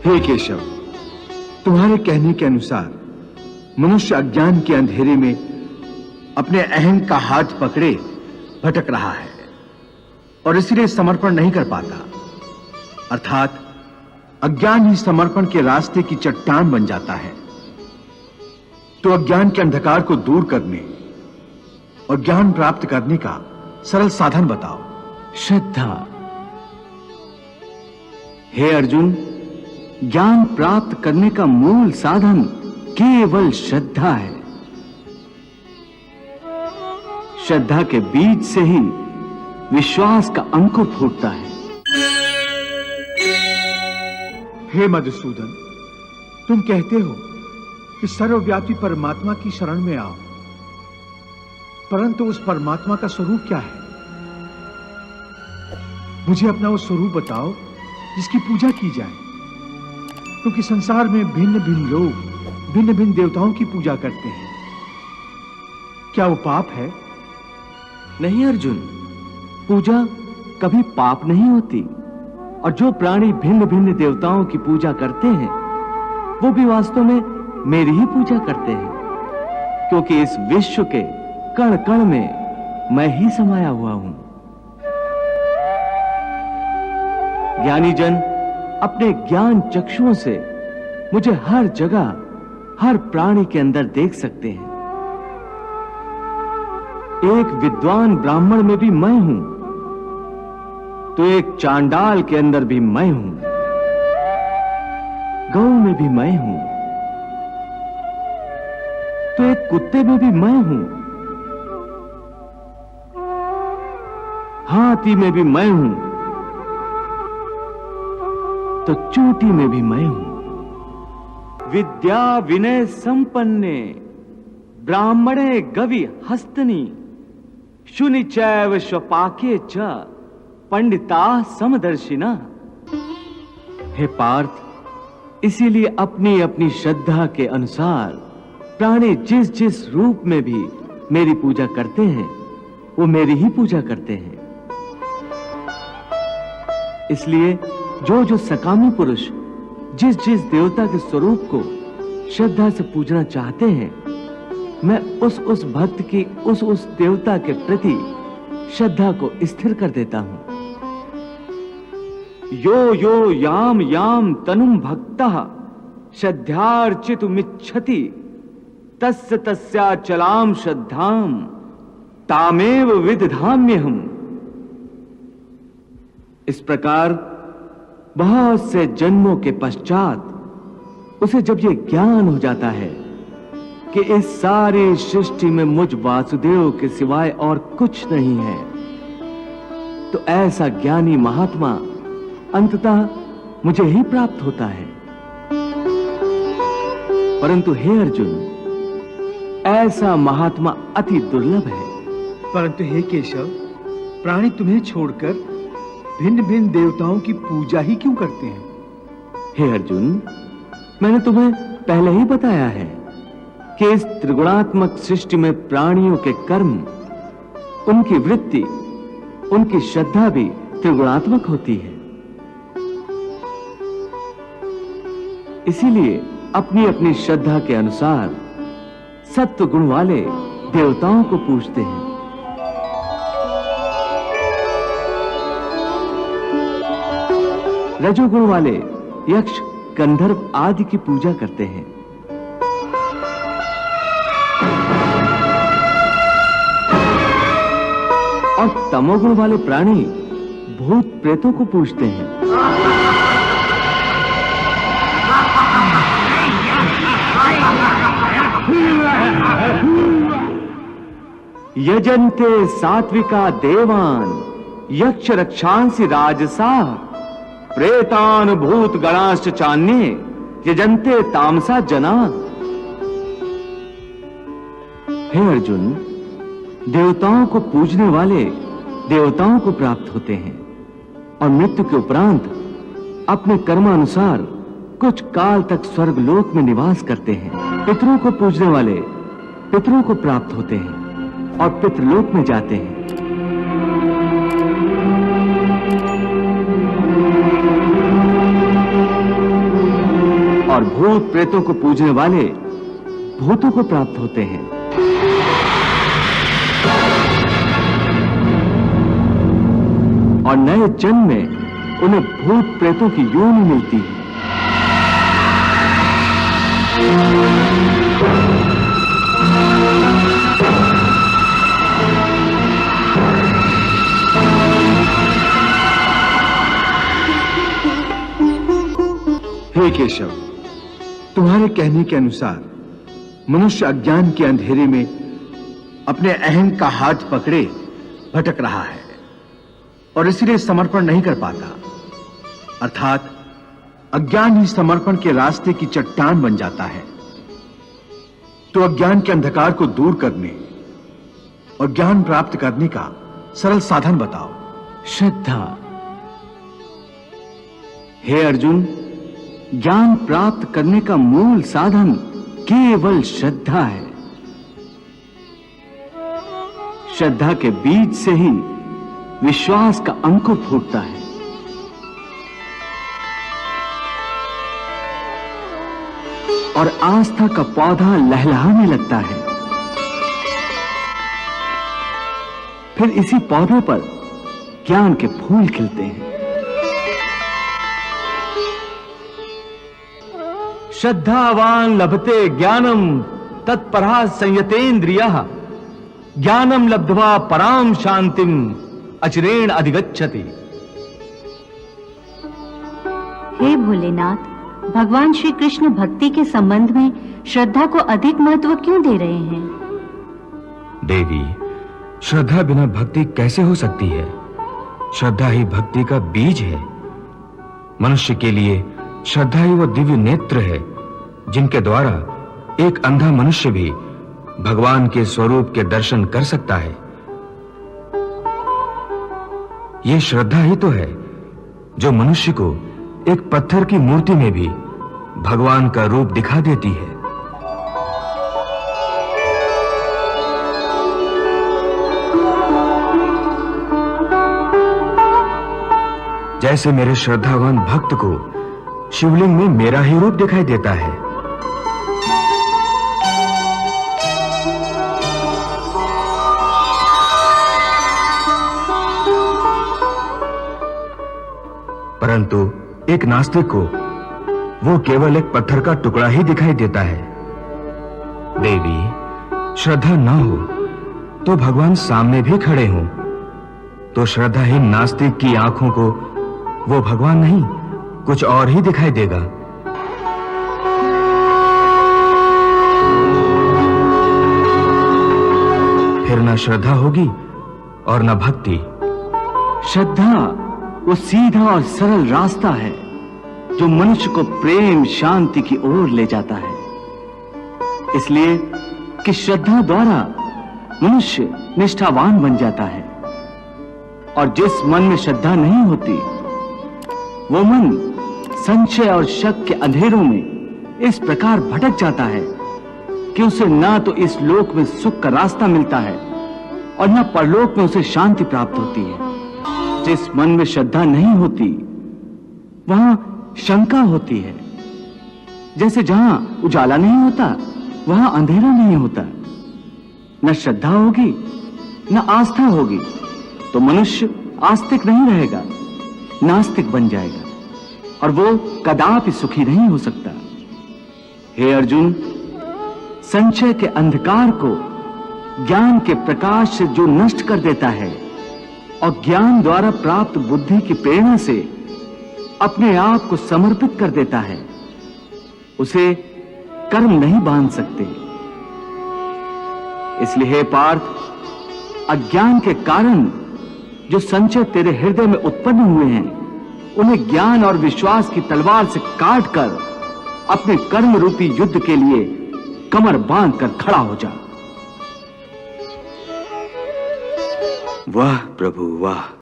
हे केशव, तुम्हारे कहने के अनुसार मनुष्य अज्ञान के अंधेरे में अपने अहम का हाथ पकड़े भटक रहा है और इसलिए समर्पण नहीं कर पाता। अर्थात अज्ञान ही समर्पण के रास्ते की चट्टान बन जाता है। तो अज्ञान के अंधकार को दूर करने और ज्ञान प्राप्त करने का सरल साधन बताओ। श्रद्धा। हे अर्जुन, ज्ञान प्राप्त करने का मूल साधन केवल श्रद्धा है। श्रद्धा के बीज से ही विश्वास का अंकुर फूटता है। हे मधुसूदन, तुम कहते हो कि सर्वव्यापी परमात्मा की शरण में आओ, परंतु उस परमात्मा का स्वरूप क्या है? मुझे अपना वो स्वरूप बताओ जिसकी पूजा की जाए, क्योंकि संसार में भिन्न भिन्न लोग भिन्न भिन्न देवताओं की पूजा करते हैं। क्या वो पाप है? नहीं अर्जुन, पूजा कभी पाप नहीं होती। और जो प्राणी भिन्न भिन्न देवताओं की पूजा करते हैं वो भी वास्तव में मेरी ही पूजा करते हैं, क्योंकि इस विश्व के कण कण में मैं ही समाया हुआ हूं। ज्ञानी जन अपने ज्ञान चक्षुओं से मुझे हर जगह हर प्राणी के अंदर देख सकते हैं। एक विद्वान ब्राह्मण में भी मैं हूं, तो एक चांडाल के अंदर भी मैं हूं, गौ में भी मैं हूं, तो एक कुत्ते में भी मैं हूं, हाथी में भी मैं हूं, तो चोटी में भी मैं हूं। विद्या विनय संपन्ने ब्राह्मणे गवि हस्तनी शुनि चैव स्वपाके च पंडिता समदर्शिना। हे पार्थ, इसीलिए अपनी अपनी श्रद्धा के अनुसार प्राणी जिस जिस रूप में भी मेरी पूजा करते हैं वो मेरी ही पूजा करते हैं। इसलिए जो जो सकामी पुरुष जिस जिस देवता के स्वरूप को श्रद्धा से पूजना चाहते हैं, मैं उस भक्त की उस देवता के प्रति श्रद्धा को स्थिर कर देता हूं। यो यो याम याम तनुम भक्तः श्रद्धार्चितुमिच्छति तस्य तस्याचलाम श्रद्धाम तामेव विदधाम्यहम्। इस प्रकार बहुत से जन्मों के पश्चात उसे जब ये ज्ञान हो जाता है कि इस सारी सृष्टि में मुझ वासुदेव के सिवाय और कुछ नहीं है, तो ऐसा ज्ञानी महात्मा अंततः मुझे ही प्राप्त होता है। परंतु हे अर्जुन, ऐसा महात्मा अति दुर्लभ है। परंतु हे केशव, प्राणी तुम्हें छोड़कर भिन्न भिन्न देवताओं की पूजा ही क्यों करते हैं? हे अर्जुन, मैंने तुम्हें पहले ही बताया है कि इस त्रिगुणात्मक सृष्टि में प्राणियों के कर्म, उनकी वृत्ति, उनकी श्रद्धा भी त्रिगुणात्मक होती है। इसीलिए अपनी अपनी श्रद्धा के अनुसार सत्व गुण वाले देवताओं को पूजते हैं। रजोगुण वाले यक्ष, गंधर्व आदि की पूजा करते हैं। और तमोगुण वाले प्राणी भूत प्रेतों को पूजते हैं। यजन्ते सात्विका देवान यक्ष रक्षांसि राजसा प्रेतान भूत गणाश्च चान्ये यजन्ते तामसा जना। हे अर्जुन, देवताओं को पूजने वाले देवताओं को प्राप्त होते हैं और मृत्यु के उपरांत अपने कर्मानुसार कुछ काल तक स्वर्गलोक में निवास करते हैं। पितरों को पूजने वाले पितरों को प्राप्त होते हैं और पितृलोक में जाते हैं। और भूत प्रेतों को पूजने वाले भूतों को प्राप्त होते हैं। और नए जन्म में उन्हें भूत प्रेतों की योनि मिलती है। हे केशव, तुम्हारे कहने के अनुसार मनुष्य अज्ञान के अंधेरे में अपने अहं का हाथ पकड़े भटक रहा है और इसीलिए समर्पण नहीं कर पाता। अर्थात अज्ञान ही समर्पण के रास्ते की चट्टान बन जाता है। तो अज्ञान के अंधकार को दूर करने और ज्ञान प्राप्त करने का सरल साधन बताओ। श्रद्धा। हे अर्जुन, ज्ञान प्राप्त करने का मूल साधन केवल श्रद्धा है। श्रद्धा के बीज से ही विश्वास का अंकुर फूटता है। और आस्था का पौधा लहलहाने लगता है। फिर इसी पौधे पर ज्ञान के फूल खिलते हैं। श्रद्धावान लभते ज्ञानम तत्परा संयतेन्द्रियः ज्ञानम लब्ध्वा पराम शांतिम अचिरेण अधिगच्छति। हे भोलेनाथ, भगवान श्री कृष्ण भक्ति के संबंध में श्रद्धा को अधिक महत्व क्यों दे रहे हैं? देवी, श्रद्धा बिना भक्ति कैसे हो सकती है? श्रद्धा ही भक्ति का बीज है। मनुष्य के लिए श्रद्धा ही वो दिव्य नेत्र है जिनके द्वारा एक अंधा मनुष्य भी भगवान के स्वरूप के दर्शन कर सकता है। ये श्रद्धा ही तो है जो मनुष्य को एक पत्थर की मूर्ति में भी भगवान का रूप दिखा देती है। जैसे मेरे श्रद्धावान भक्त को शिवलिंग में मेरा ही रूप दिखाई देता है। परंतु एक नास्तिक को वो केवल एक पत्थर का टुकड़ा ही दिखाई देता है। देवी, श्रद्धा ना हो तो भगवान सामने भी खड़े हों तो श्रद्धाहीन नास्तिक की आंखों को वो भगवान नहीं कुछ और ही दिखाई देगा। फिर ना श्रद्धा होगी और ना भक्ति। श्रद्धा वो सीधा और सरल रास्ता है जो मनुष्य को प्रेम शांति की ओर ले जाता है। इसलिए कि श्रद्धा द्वारा मनुष्य निष्ठावान बन जाता है। और जिस मन में श्रद्धा नहीं होती वो मन संशय और शक के अंधेरों में इस प्रकार भटक जाता है कि उसे ना तो इस लोक में सुख का रास्ता मिलता है और ना परलोक में उसे शांति प्राप्त होती है। जिस मन में श्रद्धा नहीं होती वहां शंका होती है। जैसे जहां उजाला नहीं होता वहां अंधेरा नहीं होता। न श्रद्धा होगी न आस्था होगी तो मनुष्य आस्तिक नहीं रहेगा, नास्तिक बन जाएगा और वो कदापि सुखी नहीं हो सकता। हे अर्जुन, संशय के अंधकार को ज्ञान के प्रकाश से जो नष्ट कर देता है और ज्ञान द्वारा प्राप्त बुद्धि की प्रेरणा से अपने आप को समर्पित कर देता है, उसे कर्म नहीं बांध सकते। इसलिए हे पार्थ, अज्ञान के कारण जो संशय तेरे हृदय में उत्पन्न हुए हैं उन्हें ज्ञान और विश्वास की तलवार से काटकर अपने कर्म रूपी युद्ध के लिए कमर बांधकर खड़ा हो जा। वाह प्रभु वाह।